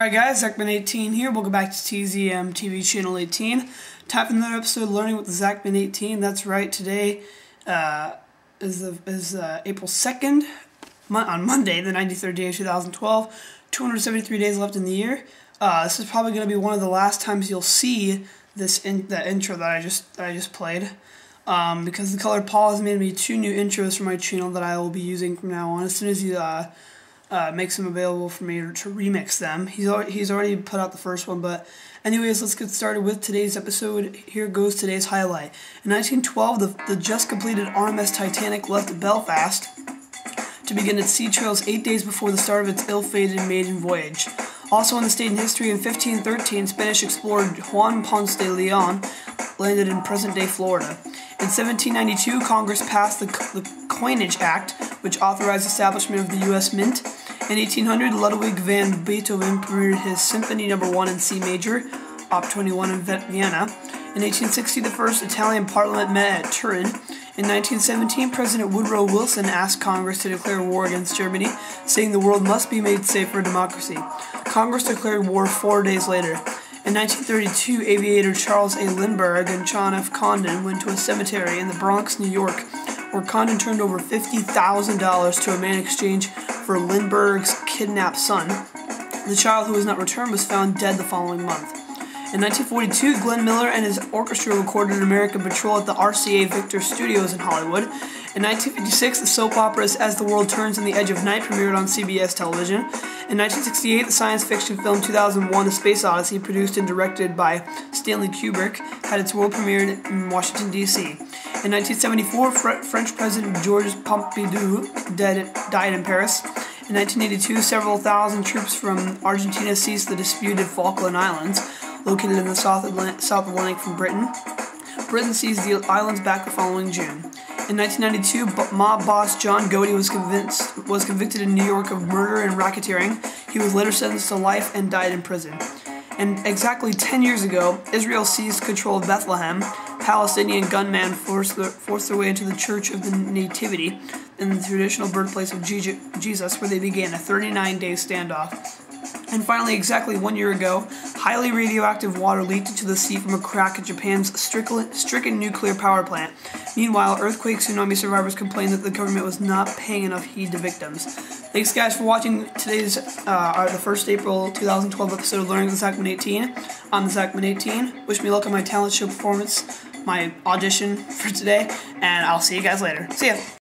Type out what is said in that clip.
Alright guys, TheZachman18 here. Welcome back to TZM TV channel 18. Time for another episode of Learning with TheZachman18. That's right, today is April 2nd, on Monday, the 93rd day of 2012. 273 days left in the year. This is probably going to be one of the last times you'll see the intro that I just played. Because the Colored Paul has made me 2 new intros for my channel that I will be using from now on. As soon as he makes them available for me to remix them. He's already put out the first one, but anyways, let's get started with today's episode. Here goes today's highlight. In 1912, the just completed RMS Titanic left Belfast to begin its sea trials 8 days before the start of its ill-fated maiden voyage. Also in the state in history, in 1513, Spanish explorer Juan Ponce de Leon landed in present-day Florida. In 1792, Congress passed the Coinage Act, which authorized establishment of the U.S. Mint. In 1800, Ludwig van Beethoven premiered his Symphony No. 1 in C major, Op. 21 in Vienna. In 1860, the first Italian parliament met at Turin. In 1917, President Woodrow Wilson asked Congress to declare war against Germany, saying the world must be made safe for democracy. Congress declared war 4 days later. In 1932, aviator Charles A. Lindbergh and John F. Condon went to a cemetery in the Bronx, New York, where Condon turned over $50,000 to a man in exchange for Lindbergh's kidnapped son. The child, who was not returned, was found dead the following month. In 1942, Glenn Miller and his orchestra recorded American Patrol at the RCA Victor Studios in Hollywood. In 1956, the soap opera As the World Turns on the Edge of Night premiered on CBS television. In 1968, the science fiction film 2001: A Space Odyssey, produced and directed by Stanley Kubrick, had its world premiere in Washington, D.C. In 1974, French President Georges Pompidou died in Paris. In 1982, several thousand troops from Argentina seized the disputed Falkland Islands, located in the South Atlantic from Britain. Britain seized the islands back the following June. In 1992, mob boss John Gotti was convicted in New York of murder and racketeering. He was later sentenced to life and died in prison. And exactly 10 years ago, Israel seized control of Bethlehem. Palestinian gunmen forced their way into the Church of the Nativity, in the traditional birthplace of Jesus, where they began a 39-day standoff. And finally, exactly 1 year ago, highly radioactive water leaked into the sea from a crack at Japan's stricken nuclear power plant. Meanwhile, earthquake tsunami survivors complained that the government was not paying enough heed to victims. Thanks guys for watching today's, the first April 2012 episode of Learning with TheZachman18. I'm TheZachman18. Wish me luck on my talent show performance, my audition for today, and I'll see you guys later. See ya!